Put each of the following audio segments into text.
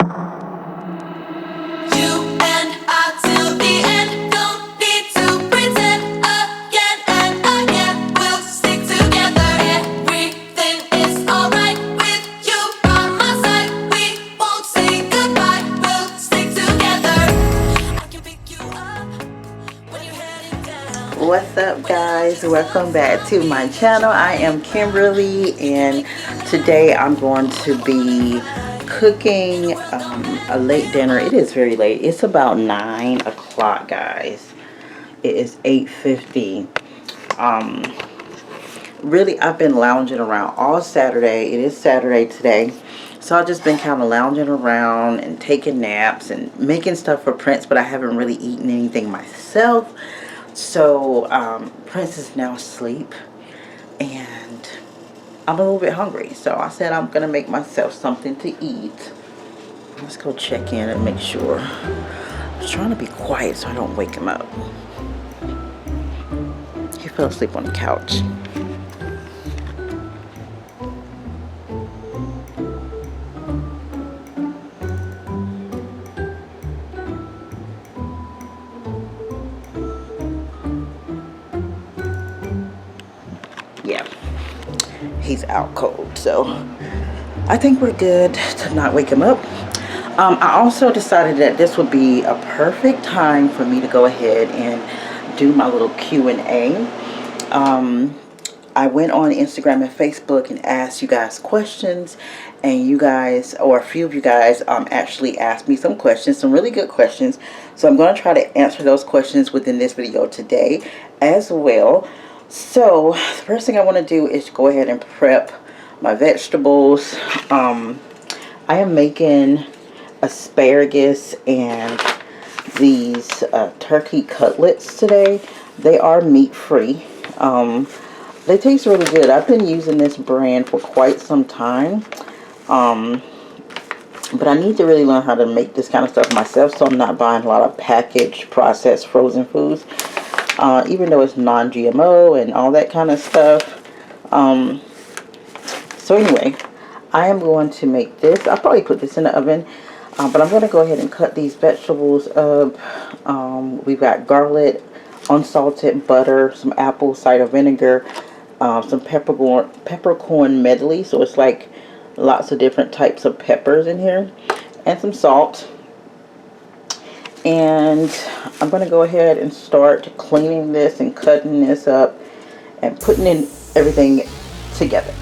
What's up, guys? Welcome back to my channel. I am Kimberly, and today I'm going to be cooking a late dinner. It is very late. It's about 9 o'clock, guys. It is 8:50. Really, I've been lounging around all Saturday. It is Saturday today, so I've just been kind of lounging around and taking naps and making stuff for Prince, but I haven't really eaten anything myself. So Prince is now asleep, and I'm a little bit hungry, so I said I'm gonna make myself something to eat. Let's go check in and make sure. I'm trying to be quiet so I don't wake him up. He fell asleep on the couch. Yeah, he's out cold, so I think we're good to not wake him up. I also decided that this would be a perfect time for me to go ahead and do my little Q&A. I went on Instagram and Facebook and asked you guys questions, and you guys, or a few of you guys, actually asked me some questions, some really good questions. So I'm going to try to answer those questions within this video today as well. So the first thing I want to do is go ahead and prep my vegetables. I am making asparagus and these turkey cutlets today. They are meat-free. They taste really good. I've been using this brand for quite some time. But I need to really learn how to make this kind of stuff myself, so I'm not buying a lot of packaged, processed, frozen foods. Even though it's non-GMO and all that kind of stuff. So anyway, I am going to make this. I'll probably put this in the oven. But I'm going to go ahead and cut these vegetables up. We've got garlic, unsalted butter, some apple cider vinegar, some peppercorn medley. So it's like lots of different types of peppers in here. And some salt. And I'm going to go ahead and start cleaning this and cutting this up and putting in everything together.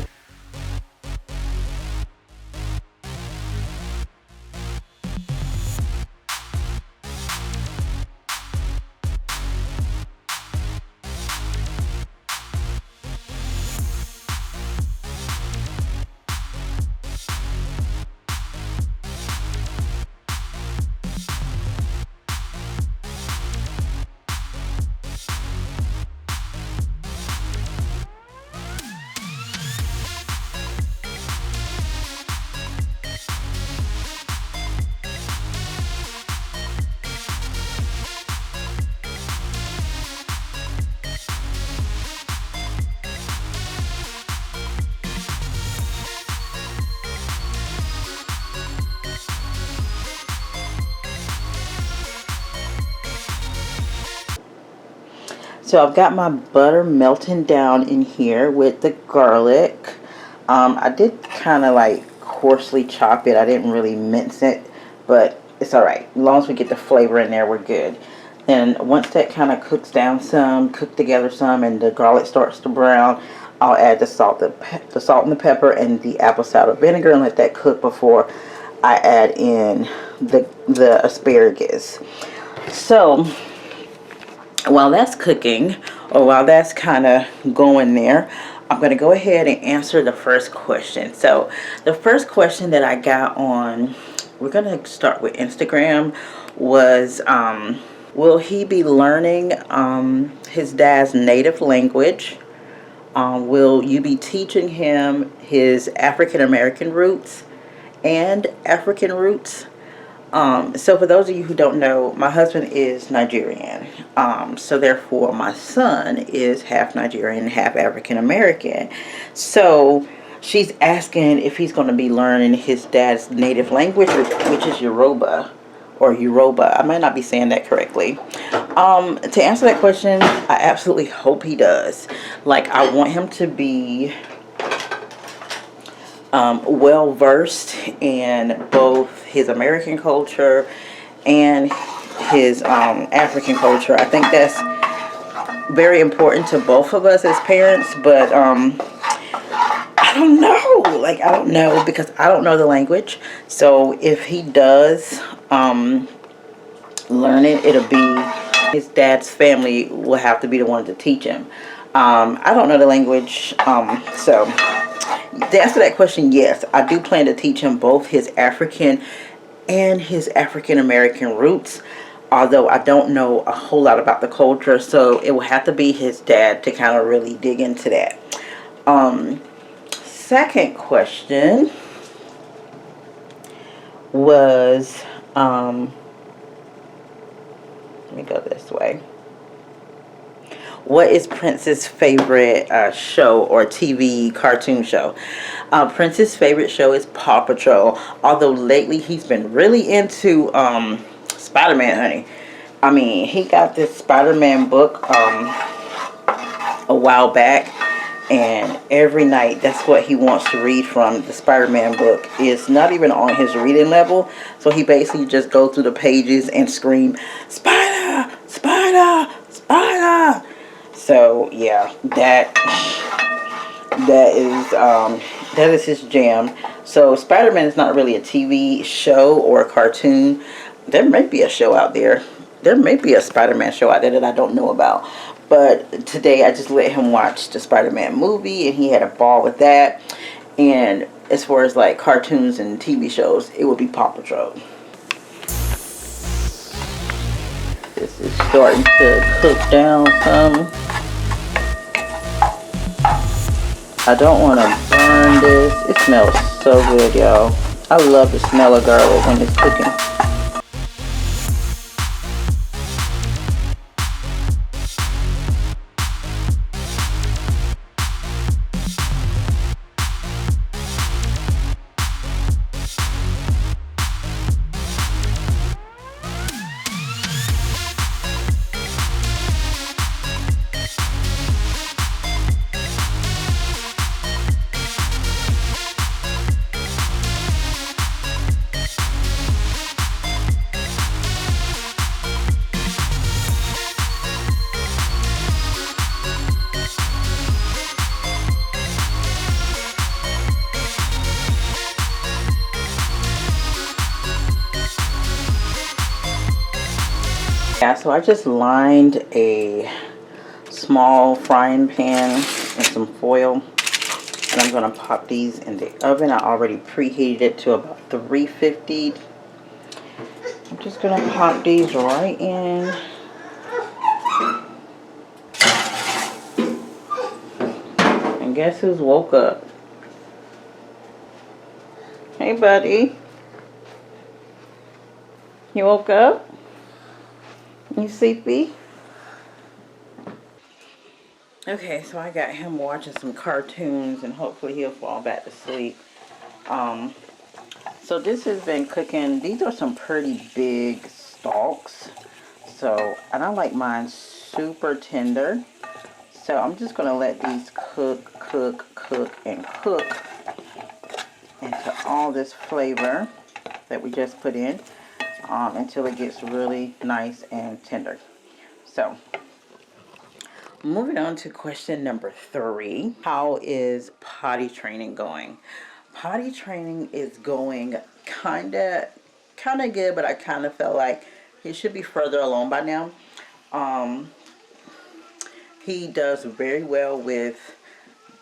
So I've got my butter melting down in here with the garlic. I did kind of like coarsely chop it. I didn't really mince it, but it's alright. As long as we get the flavor in there, we're good. And once that kind of cooks down some, cook together some, and the garlic starts to brown, I'll add the salt and the pepper and the apple cider vinegar and let that cook before I add in the asparagus. So while that's cooking, or while that's kind of going there, I'm going to go ahead and answer the first question. So the first question that I got on, we're going to start with Instagram, was will he be learning his dad's native language? Will you be teaching him his African American roots and African roots? So for those of you who don't know, my husband is Nigerian. So therefore my son is half Nigerian, half African American. So she's asking if he's going to be learning his dad's native language, which is Yoruba. Or Yoruba. I might not be saying that correctly. To answer that question, I absolutely hope he does. Like, I want him to be well versed in both his American culture and his African culture. I think that's very important to both of us as parents, but I don't know. Like, I don't know, because I don't know the language. So if he does learn it, it'll be his dad's family will have to be the one to teach him. I don't know the language, so to answer that question, yes, I do plan to teach him both his African and his African American roots, although I don't know a whole lot about the culture, so it will have to be his dad to kind of really dig into that. Second question was, let me go this way. What is Prince's favorite show or TV cartoon show? Prince's favorite show is Paw Patrol. Although lately he's been really into Spider-Man, honey. I mean, he got this Spider-Man book a while back. And every night, that's what he wants to read from the Spider-Man book. It's not even on his reading level. So he basically just goes through the pages and scream, "Spider! Spider! Spider!" So yeah, that is his jam. So Spider-Man is not really a TV show or a cartoon. There may be a show out there. There may be a Spider-Man show out there that I don't know about. But today I just let him watch the Spider-Man movie, and he had a ball with that. And as far as like cartoons and TV shows, it would be Paw Patrol. This is starting to cook down some. I don't want to burn this. It smells so good, y'all. I love the smell of garlic when it's cooking. Yeah, so I just lined a small frying pan in some foil, and I'm going to pop these in the oven. I already preheated it to about 350. I'm just going to pop these right in. And guess who's woke up? Hey, buddy. You woke up? You sleepy? Okay, so I got him watching some cartoons, and hopefully he'll fall back to sleep. So this has been cooking. These are some pretty big stalks. So, and I like mine super tender. So I'm just going to let these cook, and cook into all this flavor that we just put in. Until it gets really nice and tender. So, moving on to question number 3. How is potty training going? Potty training is going kind of good, but I kind of felt like he should be further along by now. He does very well with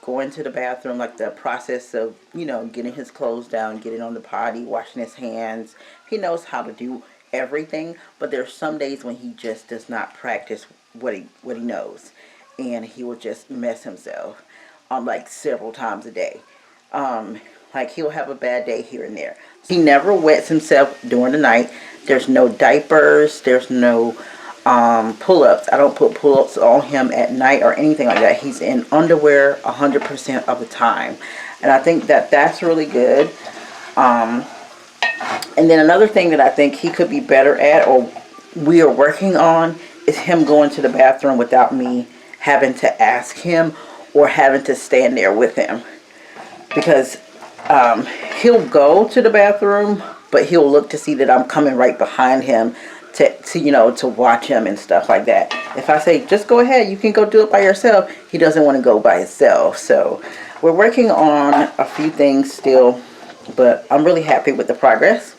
going to the bathroom, like the process of, you know, getting his clothes down, getting on the potty, washing his hands. He knows how to do everything, but there's some days when he just does not practice what he knows, and he will just mess himself like several times a day. Like he'll have a bad day here and there. He never wets himself during the night. There's no diapers. There's no pull-ups. I don't put pull-ups on him at night or anything like that. He's in underwear 100% of the time. And I think that that's really good. And then another thing that I think he could be better at, or we are working on, is him going to the bathroom without me having to ask him or having to stand there with him. Because he'll go to the bathroom, but he'll look to see that I'm coming right behind him to watch him and stuff like that. If I say, just go ahead, you can go do it by yourself, he doesn't want to go by himself. So we're working on a few things still, but I'm really happy with the progress.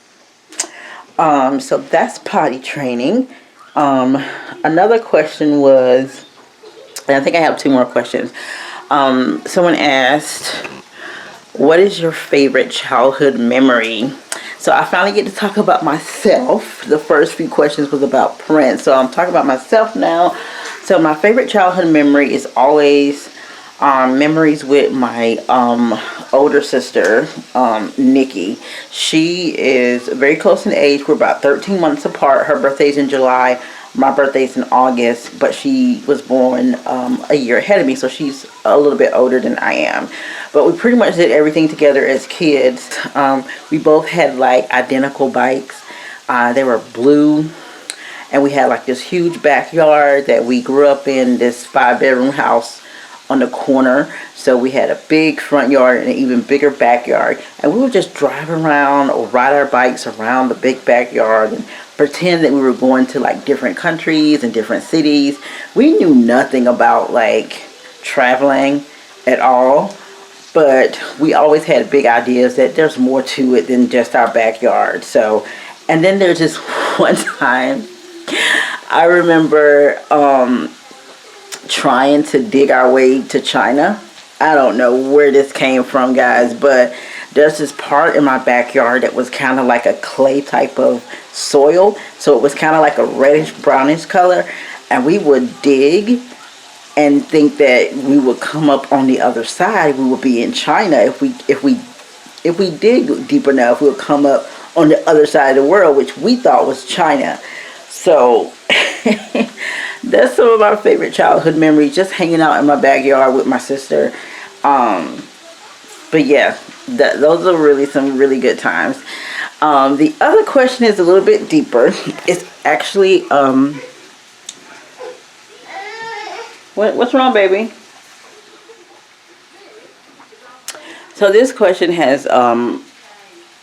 So that's potty training. Another question was, and I think I have 2 more questions. Someone asked, what is your favorite childhood memory? So I finally get to talk about myself. The first few questions was about Prince. So I'm talking about myself now. So my favorite childhood memory is always memories with my older sister, Nikki. She is very close in age. We're about 13 months apart. Her birthday's in July. My birthday's in August, but she was born a year ahead of me, so she's a little bit older than I am. But we pretty much did everything together as kids. We both had like identical bikes. They were blue, and we had like this huge backyard that we grew up in, this 5-bedroom house on the corner. So we had a big front yard and an even bigger backyard, and we would just drive around or ride our bikes around the big backyard and pretend that we were going to like different countries and different cities. We knew nothing about like traveling at all, but we always had big ideas that there's more to it than just our backyard. So, and then there's this one time I remember trying to dig our way to China. I don't know where this came from, guys, but there's this part in my backyard that was kind of like a clay type of soil. So it was kind of like a reddish brownish color, and we would dig and think that we would come up on the other side. We would be in China. If we dig deep enough, we'll come up on the other side of the world, which we thought was China. So that's some of my favorite childhood memories, just hanging out in my backyard with my sister. But yeah, those are really some really good times. The other question is a little bit deeper. It's actually what's wrong, baby? So this question has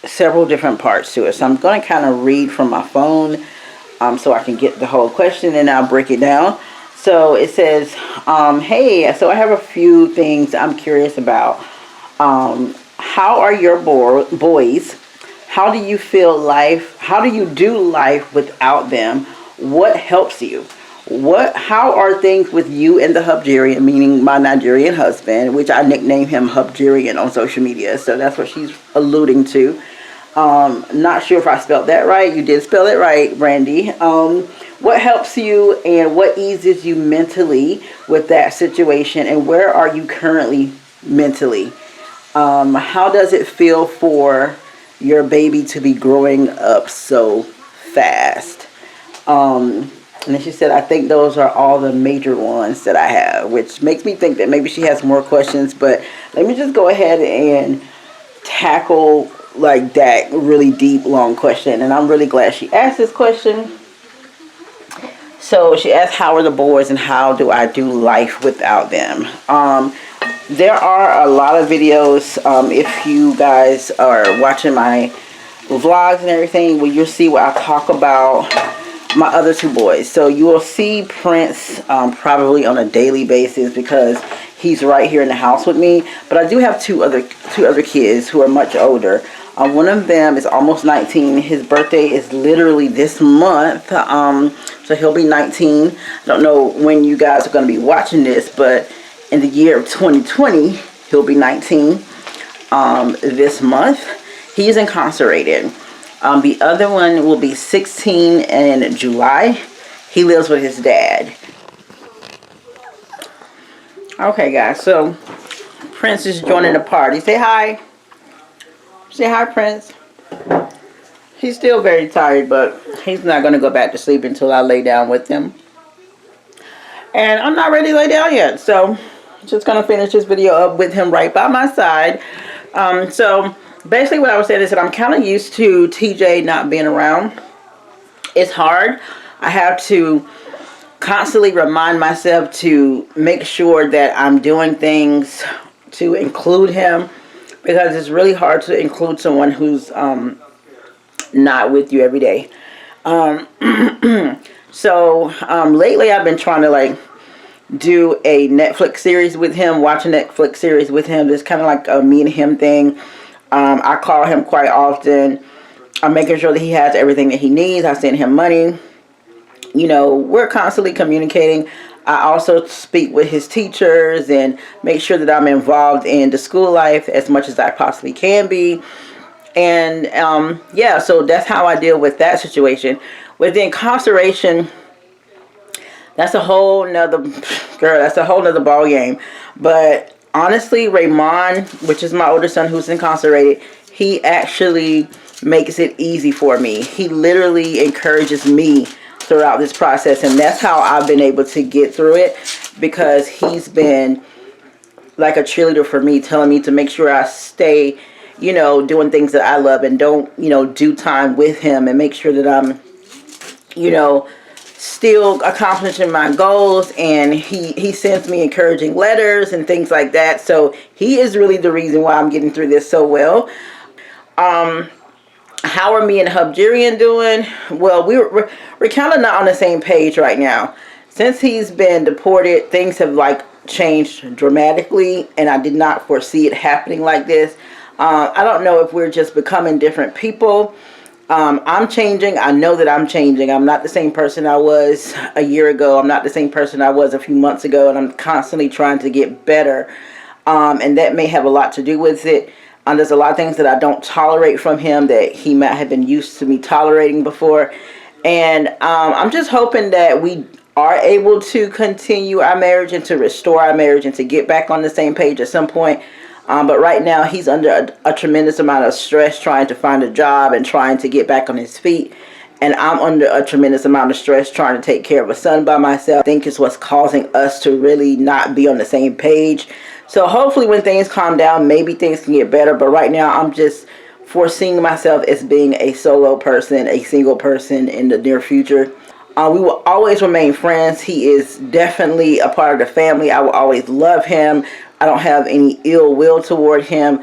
several different parts to it. So I'm going to kind of read from my phone so I can get the whole question, and I'll break it down. So it says, hey, so I have a few things I'm curious about. How are your boys? How do you feel life? How do you do life without them? What helps you? How are things with you and the Hubgerian, meaning my Nigerian husband, which I nickname him Hubgerian on social media. So that's what she's alluding to. Not sure if I spelled that right. You did spell it right, Brandy. What helps you and what eases you mentally with that situation, and where are you currently mentally? How does it feel for your baby to be growing up so fast? And then she said, I think those are all the major ones that I have, which makes me think that maybe she has more questions, but let me just go ahead and tackle like that really deep, long question. And I'm really glad she asked this question. So she asked, how are the boys and how do I do life without them? There are a lot of videos, if you guys are watching my vlogs and everything, where you'll see where I talk about my other 2 boys. So you will see Prince probably on a daily basis because he's right here in the house with me. But I do have two other kids who are much older. One of them is almost 19. His birthday is literally this month. So he'll be 19. I don't know when you guys are going to be watching this, but in the year of 2020, he'll be 19 this month. He's incarcerated. The other one will be 16 in July. He lives with his dad. Okay, guys, so Prince is joining the party. Say hi. Say hi, Prince. He's still very tired, but he's not going to go back to sleep until I lay down with him. And I'm not ready to lay down yet, so just gonna finish this video up with him right by my side. So basically what I was saying is that I'm kind of used to TJ not being around. It's hard. I have to constantly remind myself to make sure that I'm doing things to include him, because it's really hard to include someone who's not with you every day. So lately I've been trying to like do a Netflix series with him, watch a Netflix series with him. It's kind of like a me and him thing. I call him quite often. I'm making sure that he has everything that he needs. I send him money. You know, we're constantly communicating. I also speak with his teachers and make sure that I'm involved in the school life as much as I possibly can be. And yeah, so that's how I deal with that situation. With the incarceration, that's a whole nother, girl, that's a whole nother ball game. But honestly, Raymond, which is my older son who's incarcerated, he actually makes it easy for me. He literally encourages me throughout this process, and that's how I've been able to get through it, because he's been like a cheerleader for me, telling me to make sure I stay, you know, doing things that I love and don't, you know, do time with him, and make sure that I'm, you know, still accomplishing my goals. And he sends me encouraging letters and things like that. So he is really the reason why I'm getting through this so well. How are me and Hubjirian doing? Well, we're kind of not on the same page right now. Since he's been deported, things have like changed dramatically, and I did not foresee it happening like this. I don't know if we're just becoming different people. I'm changing. I know that I'm changing. I'm not the same person I was a year ago. I'm not the same person I was a few months ago, and I'm constantly trying to get better. And that may have a lot to do with it. There's a lot of things that I don't tolerate from him that he might have been used to me tolerating before. And I'm just hoping that we are able to continue our marriage and to restore our marriage and to get back on the same page at some point. But right now he's under a tremendous amount of stress trying to find a job and trying to get back on his feet. And I'm under a tremendous amount of stress trying to take care of a son by myself. I think it's what's causing us to really not be on the same page. So hopefully when things calm down, maybe things can get better. But right now I'm just foreseeing myself as being a solo person, a single person in the near future. We will always remain friends. He is definitely a part of the family. I will always love him. I don't have any ill will toward him.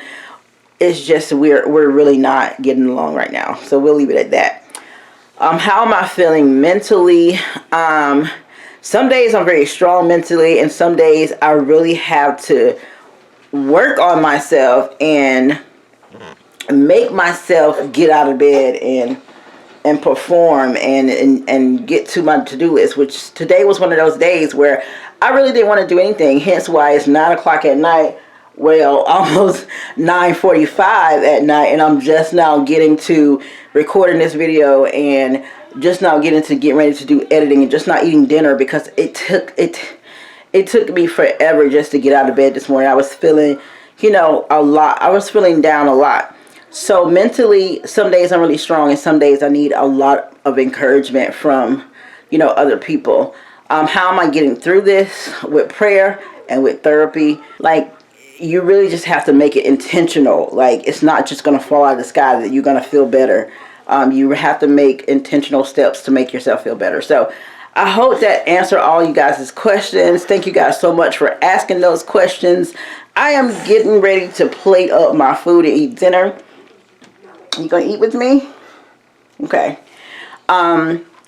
It's just we're really not getting along right now. So we'll leave it at that. How am I feeling mentally? Some days I'm very strong mentally, and some days I really have to work on myself and make myself get out of bed and perform and get to my to-do list, which today was one of those days where I really didn't want to do anything, hence why it's 9 o'clock at night, well, almost 9:45 at night, and I'm just now getting to recording this video and just now getting ready to do editing and just not eating dinner, because it took me forever just to get out of bed this morning. I was feeling, you know, a lot. I was feeling down a lot. So mentally, some days I'm really strong, and some days I need a lot of encouragement from, you know, other people. How am I getting through this? With prayer and with therapy. Like, you really just have to make it intentional. Like, it's not just going to fall out of the sky that you're going to feel better. You have to make intentional steps to make yourself feel better. So I hope that answered all you guys' questions. Thank you guys so much for asking those questions. I am getting ready to plate up my food and eat dinner. You gonna eat with me? Okay.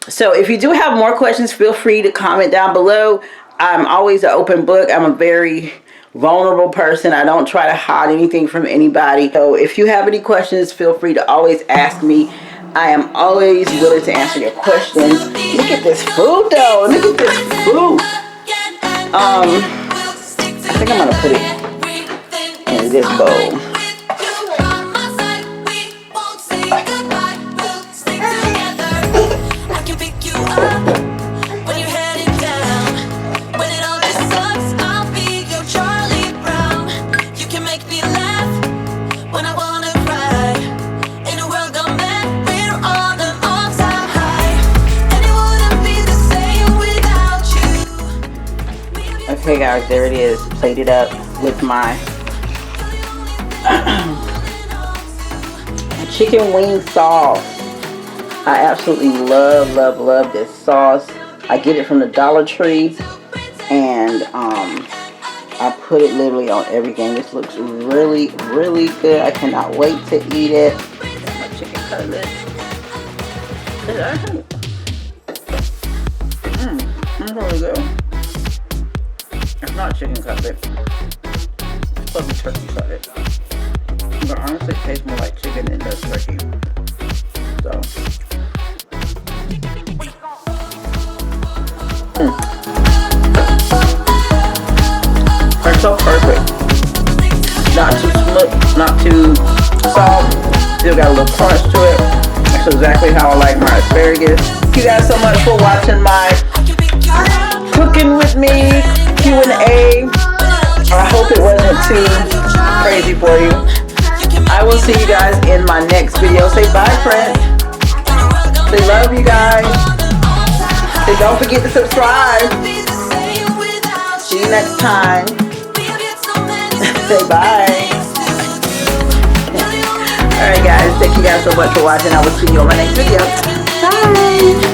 So if you do have more questions, feel free to comment down below. I'm always an open book. I'm a very vulnerable person. I don't try to hide anything from anybody. So if you have any questions, feel free to always ask me. I am always willing to answer your questions. Look at this food though. Look at this food. I think I'm gonna put it in this bowl. Okay guys, there it is, plated up with my chicken wing sauce. I absolutely love this sauce. I get it from the Dollar Tree, and I put it literally on everything. This looks really good. I cannot wait to eat it. Got my chicken cutlet. It's really good. It's not chicken cutlet. It's probably turkey cutlet. But honestly, it tastes more like chicken than it does turkey. So. They're so perfect. Not too smooth, not too soft. Still got a little crunch to it. That's exactly how I like my asparagus. Thank you guys so much for watching my cooking with me Q&A. I hope it wasn't too crazy for you. I will see you guys in my next video. Say bye, friends. Say love you guys. Say don't forget to subscribe. See you next time. Say bye. Alright guys, thank you guys so much for watching. I will see you on my next video. Bye.